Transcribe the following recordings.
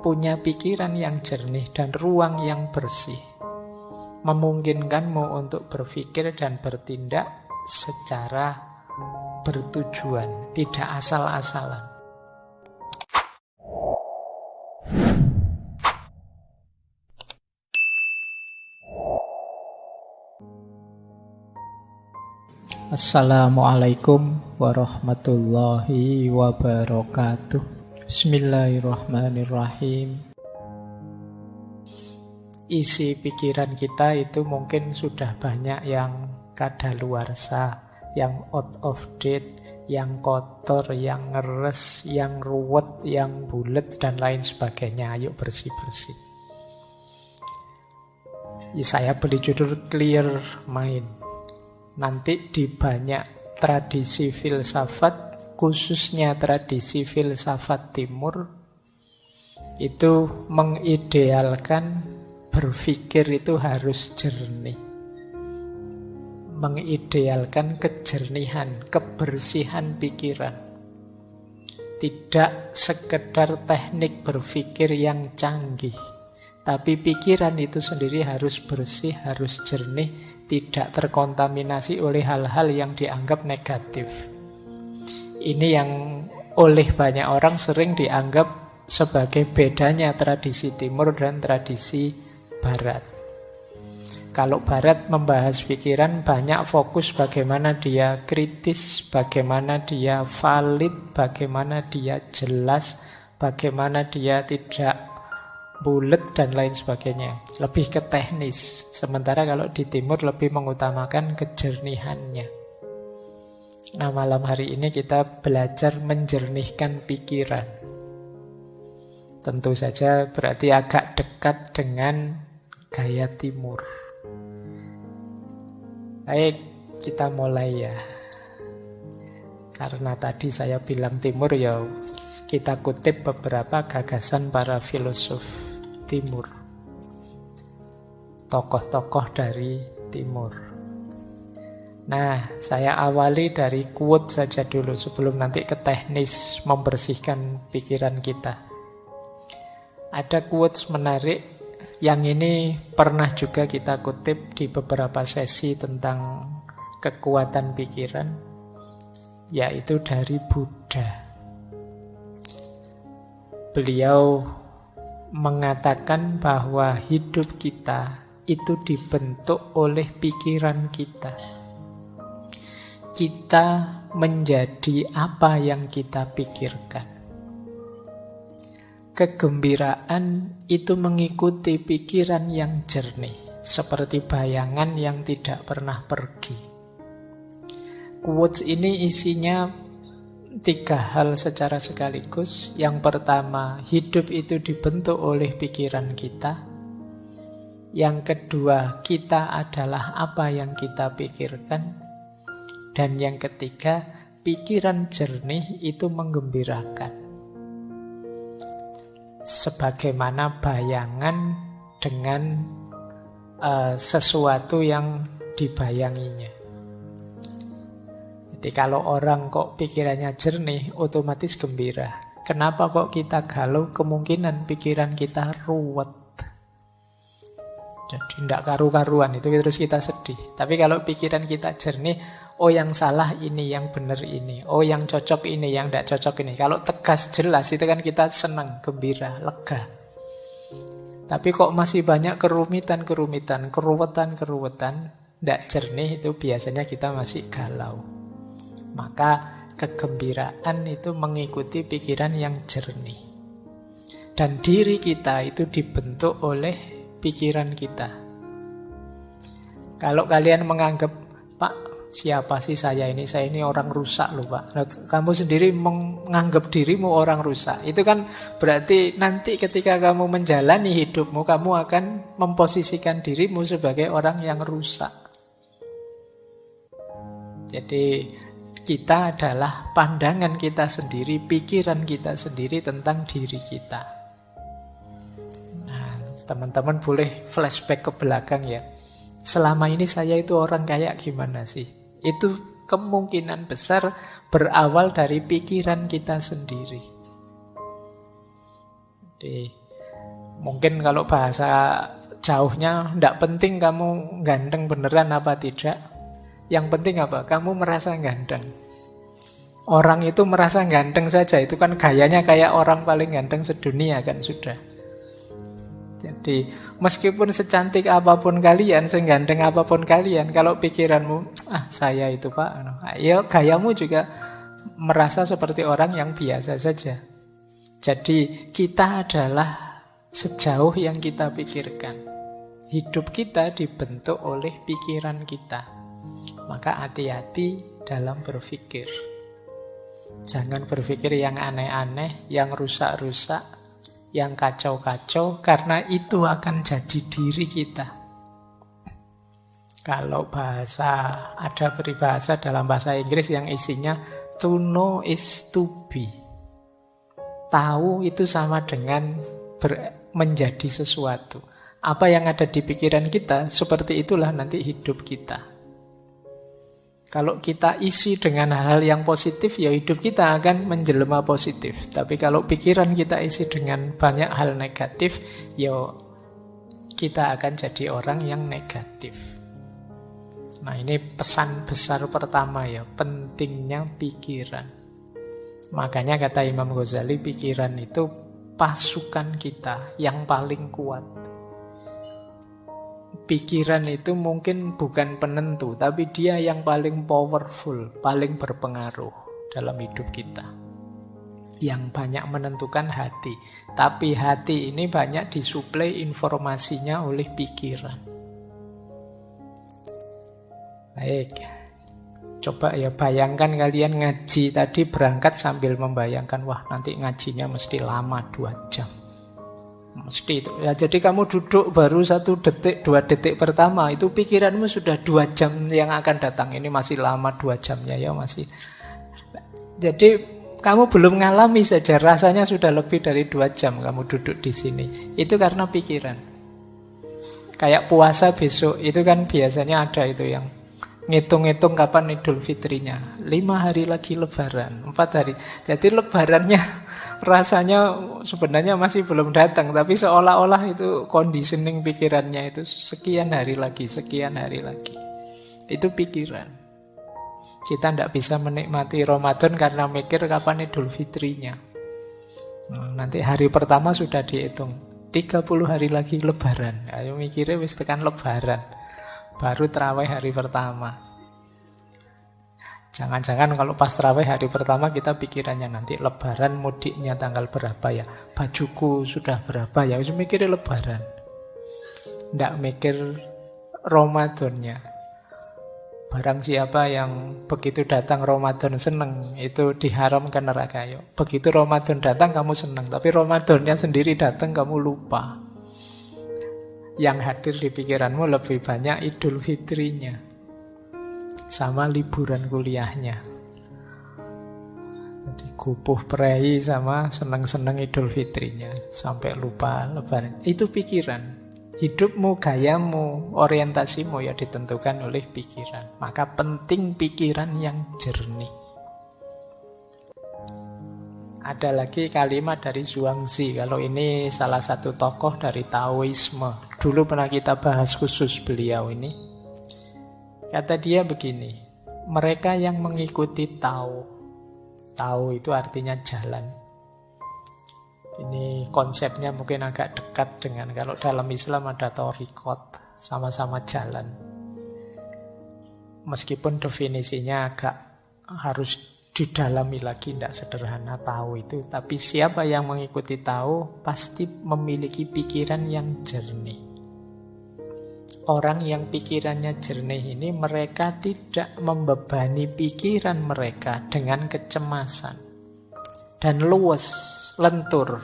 punya pikiran yang jernih dan ruang yang bersih, memungkinkanmu untuk berpikir dan bertindak secara bertujuan, tidak asal-asalan. Assalamualaikum warahmatullahi wabarakatuh. Bismillahirrahmanirrahim. Isi pikiran kita itu mungkin sudah banyak yang kadaluarsa, yang out of date, yang kotor, yang ngeres, yang ruwet, yang bulet, dan lain sebagainya. Ayo bersih-bersih. Saya beri judul Clear Mind. Nanti di banyak tradisi filsafat, khususnya tradisi filsafat timur, itu mengidealkan berpikir itu harus jernih. Mengidealkan kejernihan, kebersihan pikiran. Tidak sekedar teknik berpikir yang canggih, tapi pikiran itu sendiri harus bersih, harus jernih, tidak terkontaminasi oleh hal-hal yang dianggap negatif. Ini yang oleh banyak orang sering dianggap sebagai bedanya tradisi timur dan tradisi barat. Kalau barat membahas pikiran, banyak fokus bagaimana dia kritis, bagaimana dia valid, bagaimana dia jelas, bagaimana dia tidak bulet dan lain sebagainya. Lebih ke teknis. Sementara kalau di timur lebih mengutamakan kejernihannya. Nah, malam hari ini kita belajar menjernihkan pikiran. Tentu saja berarti agak dekat dengan gaya timur. Baik, kita mulai ya. Karena tadi saya bilang timur, ya kita kutip beberapa gagasan para filosof timur, tokoh-tokoh dari timur. Nah, saya awali dari quote saja dulu sebelum nanti ke teknis membersihkan pikiran kita. Ada quotes menarik, yang ini pernah juga kita kutip di beberapa sesi tentang kekuatan pikiran, yaitu dari Buddha. Beliau mengatakan bahwa hidup kita itu dibentuk oleh pikiran kita. Kita menjadi apa yang kita pikirkan. Kegembiraan itu mengikuti pikiran yang jernih, seperti bayangan yang tidak pernah pergi. Quotes ini isinya 3 hal secara sekaligus. Yang pertama, hidup itu dibentuk oleh pikiran kita. Yang kedua, kita adalah apa yang kita pikirkan. Dan yang ketiga, pikiran jernih itu menggembirakan. Sebagaimana bayangan dengan sesuatu yang dibayanginya. Jadi kalau orang kok pikirannya jernih, otomatis gembira. Kenapa kok kita galau? Kemungkinan pikiran kita ruwet. Jadi tidak karu-karuan, itu terus kita sedih. Tapi kalau pikiran kita jernih, oh yang salah ini, yang benar ini. Oh yang cocok ini, yang tidak cocok ini. Kalau tegas jelas, itu kan kita senang, gembira, lega. Tapi kok masih banyak kerumitan-kerumitan, keruwetan-keruwetan, tidak jernih, itu biasanya kita masih galau. Maka kegembiraan itu mengikuti pikiran yang jernih. Dan diri kita itu dibentuk oleh pikiran kita. Kalau kalian menganggap, Pak, siapa sih saya ini? Saya ini orang rusak loh, Pak. Nah, kamu sendiri menganggap dirimu orang rusak. Itu kan berarti nanti ketika kamu menjalani hidupmu, kamu akan memposisikan dirimu sebagai orang yang rusak. Jadi kita adalah pandangan kita sendiri, pikiran kita sendiri tentang diri kita. Nah, teman-teman boleh flashback ke belakang ya. Selama ini saya itu orang kayak gimana sih? Itu kemungkinan besar berawal dari pikiran kita sendiri. Jadi, Mungkin kalau bahasa jauhnya, tidak penting kamu ganteng beneran apa tidak. Yang penting apa? Kamu merasa ganteng. Orang itu merasa ganteng saja, itu kan gayanya kayak orang paling ganteng sedunia kan sudah. Jadi meskipun secantik apapun kalian, seganteng apapun kalian, kalau pikiranmu, saya itu Pak, ya gayamu juga merasa seperti orang yang biasa saja. Jadi kita adalah sejauh yang kita pikirkan. Hidup kita dibentuk oleh pikiran kita. Maka hati-hati dalam berpikir. Jangan berpikir yang aneh-aneh, yang rusak-rusak, yang kacau-kacau, karena itu akan jadi diri kita. Kalau ada peribahasa dalam bahasa Inggris yang isinya to know is to be. Tahu itu sama dengan menjadi sesuatu. Apa yang ada di pikiran kita, seperti itulah nanti hidup kita. Kalau kita isi dengan hal-hal yang positif, ya hidup kita akan menjelma positif. Tapi kalau pikiran kita isi dengan banyak hal negatif, ya kita akan jadi orang yang negatif. Nah, ini pesan besar pertama ya, pentingnya pikiran. Makanya kata Imam Ghazali, pikiran itu pasukan kita yang paling kuat. Pikiran itu mungkin bukan penentu, tapi dia yang paling powerful, paling berpengaruh dalam hidup kita. Yang banyak menentukan hati. Tapi hati ini banyak disuplai informasinya oleh pikiran. Baik. Coba ya bayangkan kalian ngaji tadi berangkat sambil membayangkan, wah nanti ngajinya mesti lama 2 jam. Mesti itu. Ya, jadi kamu duduk baru 1 detik, 2 detik pertama, itu pikiranmu sudah 2 jam yang akan datang. Ini masih lama 2 jamnya ya masih. Jadi kamu belum ngalami saja, rasanya sudah lebih dari 2 jam kamu duduk di sini. Itu karena pikiran. Kayak puasa besok, itu kan biasanya ada itu yang ngitung-ngitung kapan Idul Fitrinya. 5 hari lagi Lebaran, 4 hari. Jadi Lebarannya rasanya sebenarnya masih belum datang, tapi seolah-olah itu conditioning pikirannya itu sekian hari lagi, sekian hari lagi. Itu pikiran. Kita tidak bisa menikmati Ramadan karena mikir kapan Idul Fitrinya. Nanti hari pertama sudah dihitung, 30 hari lagi Lebaran. Ayo mikirnya wis tekan Lebaran. Baru terawih hari pertama. Jangan-jangan kalau pas terawih hari pertama kita pikirannya nanti Lebaran mudiknya tanggal berapa ya, bajuku sudah berapa ya, harus mikirnya Lebaran. Nggak mikir Ramadannya. Barang siapa yang begitu datang Ramadan seneng, itu diharamkan neraka. Begitu Ramadan datang kamu seneng, tapi Ramadannya sendiri datang kamu lupa. Yang hadir di pikiranmu lebih banyak Idul Fitrinya sama liburan kuliahnya. Jadi kupuh prei sama seneng-seneng Idul Fitrinya sampai lupa Lebaran. Itu pikiran. Hidupmu, gayamu, orientasimu ya ditentukan oleh pikiran. Maka penting pikiran yang jernih. Ada lagi kalimat dari Zhuangzi. Kalau ini salah satu tokoh dari Taoisme. Dulu pernah kita bahas khusus beliau ini. Kata dia begini, mereka yang mengikuti Tao. Tao itu artinya jalan. Ini konsepnya mungkin agak dekat dengan kalau dalam Islam ada thariqat, sama-sama jalan. Meskipun definisinya agak harus didalami lagi, tidak sederhana tahu itu. Tapi siapa yang mengikuti tahu pasti memiliki pikiran yang jernih. Orang yang pikirannya jernih ini, mereka tidak membebani pikiran mereka dengan kecemasan. Dan luwes, lentur,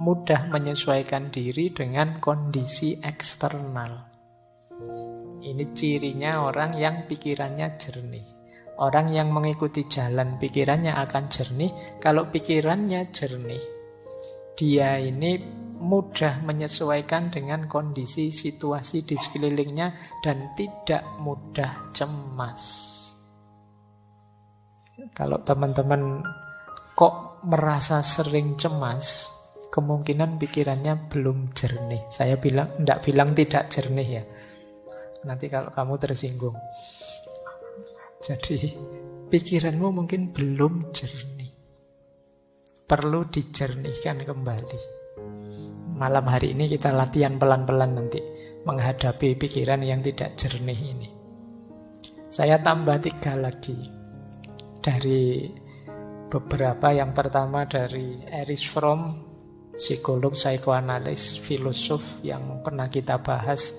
mudah menyesuaikan diri dengan kondisi eksternal. Ini cirinya orang yang pikirannya jernih. Orang yang mengikuti jalan pikirannya akan jernih. Kalau pikirannya jernih, dia ini mudah menyesuaikan dengan kondisi situasi di sekelilingnya dan tidak mudah cemas. Kalau teman-teman kok merasa sering cemas, kemungkinan pikirannya belum jernih. Saya tidak bilang tidak jernih ya. Nanti kalau kamu tersinggung. Jadi pikiranmu mungkin belum jernih. Perlu dijernihkan kembali. Malam hari ini kita latihan pelan-pelan nanti menghadapi pikiran yang tidak jernih ini. Saya tambah 3 lagi dari beberapa. Yang pertama dari Erich Fromm, psikolog, psikoanalis, filosof yang pernah kita bahas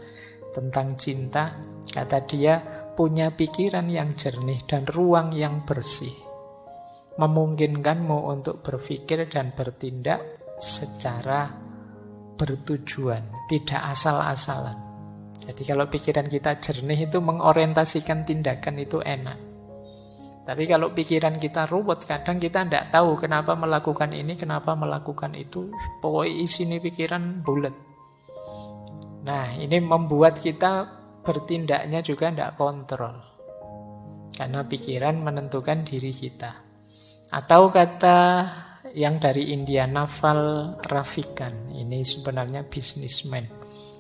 tentang cinta. Kata dia, punya pikiran yang jernih dan ruang yang bersih memungkinkanmu untuk berpikir dan bertindak secara bertujuan, tidak asal-asalan. Jadi kalau pikiran kita jernih itu mengorientasikan tindakan itu enak. Tapi kalau pikiran kita ruwet, kadang kita tidak tahu kenapa melakukan ini, kenapa melakukan itu. Pokoknya isi ini pikiran bulat. Nah, ini membuat kita bertindaknya juga tidak kontrol. Karena pikiran menentukan diri kita. Atau kata yang dari India, Naval Ravikant. Ini sebenarnya bisnismen,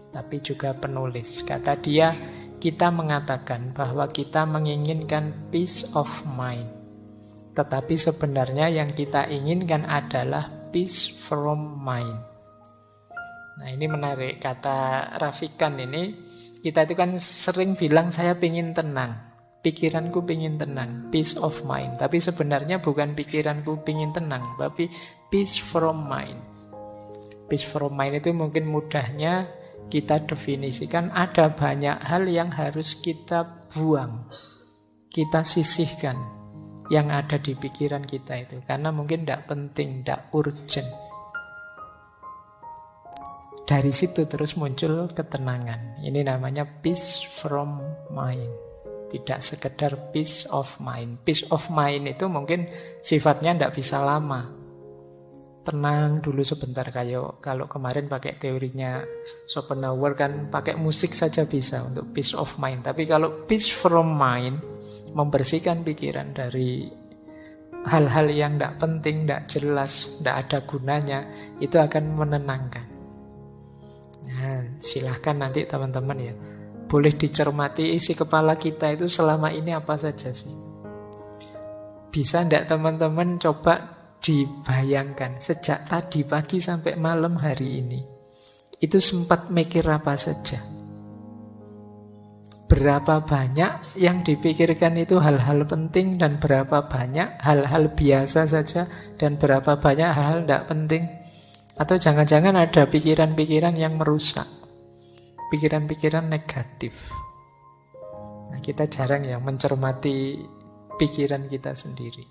tapi juga penulis. Kata dia, kita mengatakan bahwa kita menginginkan peace of mind. Tetapi sebenarnya yang kita inginkan adalah peace from mind. Nah, ini menarik. Kata Ravikant ini, kita itu kan sering bilang saya ingin tenang. Pikiranku ingin tenang, peace of mind. Tapi sebenarnya bukan pikiranku ingin tenang, tapi peace from mind. Peace from mind itu mungkin mudahnya kita definisikan ada banyak hal yang harus kita buang, kita sisihkan yang ada di pikiran kita itu. Karena mungkin tidak penting, tidak urgent. Dari situ terus muncul ketenangan. Ini namanya peace from mind. Tidak sekedar peace of mind. Peace of mind itu mungkin sifatnya tidak bisa lama. Tenang dulu sebentar, kayak kalau kemarin pakai teorinya Schopenhauer kan pakai musik saja bisa untuk peace of mind. Tapi kalau peace from mind, membersihkan pikiran dari hal-hal yang tidak penting, tidak jelas, tidak ada gunanya, itu akan menenangkan. Nah, silahkan nanti teman-teman ya, boleh dicermati isi kepala kita itu selama ini apa saja sih. Bisa tidak teman-teman coba dibayangkan sejak tadi pagi sampai malam hari ini itu sempat mikir apa saja? Berapa banyak yang dipikirkan itu hal-hal penting dan berapa banyak hal-hal biasa saja dan berapa banyak hal-hal tidak penting? Atau jangan-jangan ada pikiran-pikiran yang merusak, pikiran-pikiran negatif. Nah, kita jarang ya mencermati pikiran kita sendiri.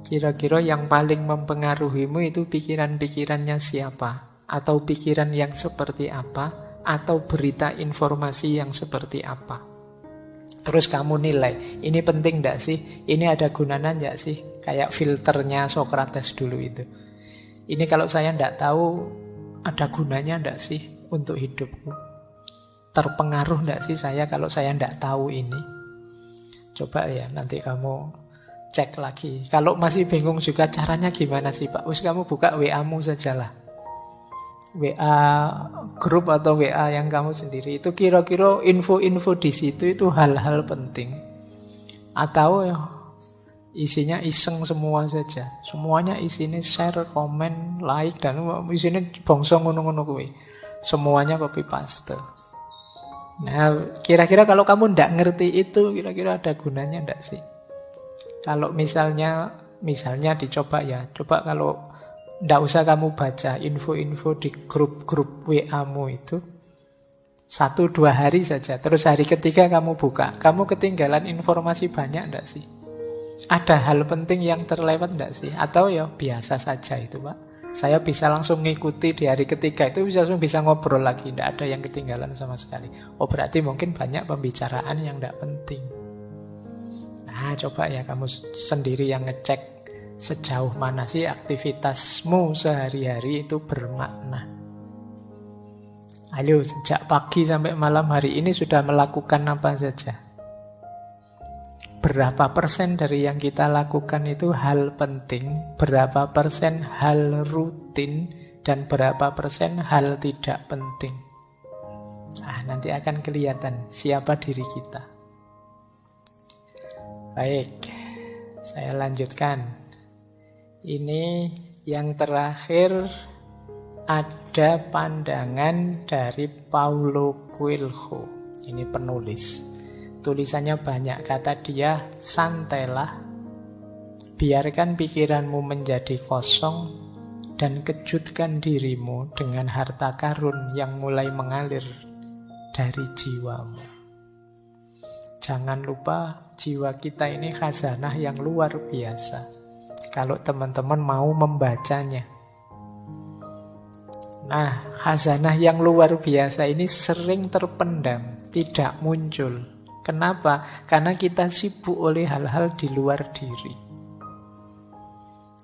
Kira-kira yang paling mempengaruhimu itu pikiran-pikirannya siapa? Atau pikiran yang seperti apa? Atau berita informasi yang seperti apa? Terus kamu nilai, ini penting enggak sih? Ini ada gunanya enggak sih? Kayak filternya Socrates dulu itu. Ini kalau saya enggak tahu, ada gunanya enggak sih untuk hidupku? Terpengaruh enggak sih saya kalau saya enggak tahu ini? Coba ya nanti kamu cek lagi. Kalau masih bingung juga caranya gimana sih Pak? Wis kamu buka WA-mu sajalah. WA grup atau WA yang kamu sendiri. Itu kira-kira info-info di situ itu hal-hal penting. Atau ya, isinya iseng semua saja. Semuanya isinya share, komen, like, dan isinya bongso ngono-ngono kuwi. Semuanya copy paste. Nah, kira-kira kalau kamu ndak ngerti itu, kira-kira ada gunanya ndak sih? Kalau misalnya dicoba ya, coba kalau ndak usah kamu baca info-info di grup-grup WA-mu itu 1-2 hari saja, terus hari ketiga kamu buka, kamu ketinggalan informasi banyak ndak sih? Ada hal penting yang terlewat ndak sih? Atau ya biasa saja itu Pak, saya bisa langsung ngikuti di hari ketiga itu langsung bisa ngobrol lagi, ndak ada yang ketinggalan sama sekali. Oh berarti mungkin banyak pembicaraan yang ndak penting. Nah, coba ya kamu sendiri yang ngecek sejauh mana sih aktivitasmu sehari-hari itu bermakna. Ayo, sejak pagi sampai malam hari ini sudah melakukan apa saja? berapa persen dari yang kita lakukan itu hal penting, berapa persen hal rutin, dan berapa persen hal tidak penting. Nanti akan kelihatan siapa diri kita. Baik, saya lanjutkan. Ini yang terakhir, ada pandangan dari Paulo Coelho. Ini penulis. Tulisannya banyak, kata dia, santailah, biarkan pikiranmu menjadi kosong, dan kejutkan dirimu dengan harta karun yang mulai mengalir dari jiwamu. Jangan lupa, jiwa kita ini khazanah yang luar biasa. Kalau teman-teman mau membacanya. Nah, khazanah yang luar biasa ini sering terpendam, tidak muncul. Kenapa? Karena kita sibuk oleh hal-hal di luar diri.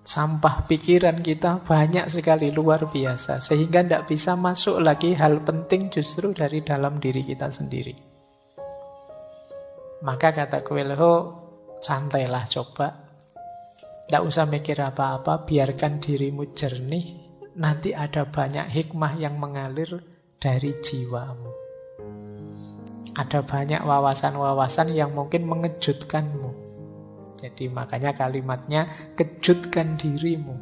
Sampah pikiran kita banyak sekali, luar biasa. Sehingga tidak bisa masuk lagi hal penting justru dari dalam diri kita sendiri. Maka kata Coelho, santailah coba. Tidak usah mikir apa-apa, biarkan dirimu jernih. Nanti ada banyak hikmah yang mengalir dari jiwamu. Ada banyak wawasan-wawasan yang mungkin mengejutkanmu. Jadi makanya kalimatnya, kejutkan dirimu.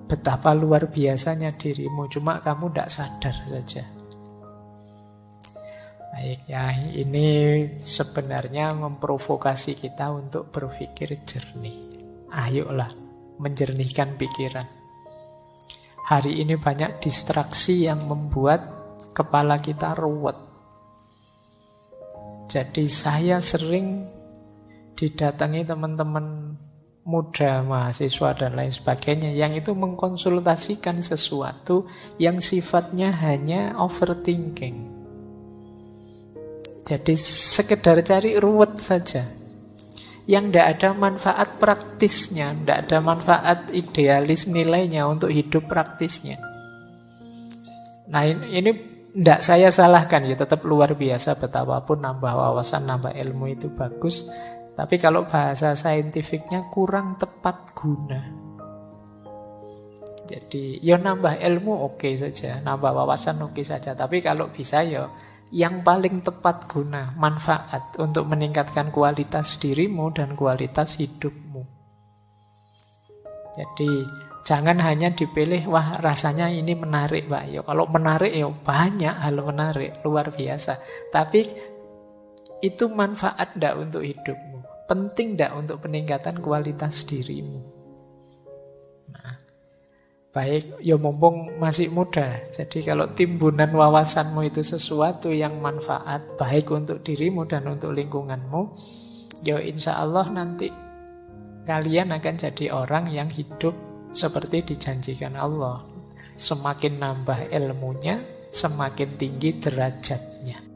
Betapa luar biasanya dirimu, cuma kamu tidak sadar saja. Baik ya, ini sebenarnya memprovokasi kita untuk berpikir jernih. Ayolah, menjernihkan pikiran. Hari ini banyak distraksi yang membuat kepala kita ruwet. Jadi saya sering didatangi teman-teman muda, mahasiswa dan lain sebagainya yang itu mengkonsultasikan sesuatu yang sifatnya hanya overthinking. Jadi sekedar cari ruwet saja. Yang tidak ada manfaat praktisnya, tidak ada manfaat idealis nilainya untuk hidup praktisnya. Nah ini tidak saya salahkan ya, tetap luar biasa, betapapun nambah wawasan, nambah ilmu itu bagus. Tapi kalau bahasa saintifiknya kurang tepat guna. Jadi ya nambah ilmu oke saja, nambah wawasan oke saja. Tapi kalau bisa ya yang paling tepat guna, manfaat untuk meningkatkan kualitas dirimu dan kualitas hidupmu. Jadi jangan hanya dipilih, wah rasanya ini menarik Pak. Ya, kalau menarik ya banyak hal menarik, luar biasa. Tapi itu manfaat enggak untuk hidupmu? Penting enggak untuk peningkatan kualitas dirimu? Nah, baik, ya mumpung masih muda. Jadi kalau timbunan wawasanmu itu sesuatu yang manfaat, baik untuk dirimu dan untuk lingkunganmu, ya insya Allah nanti kalian akan jadi orang yang hidup seperti dijanjikan Allah. Semakin nambah ilmunya, semakin tinggi derajatnya.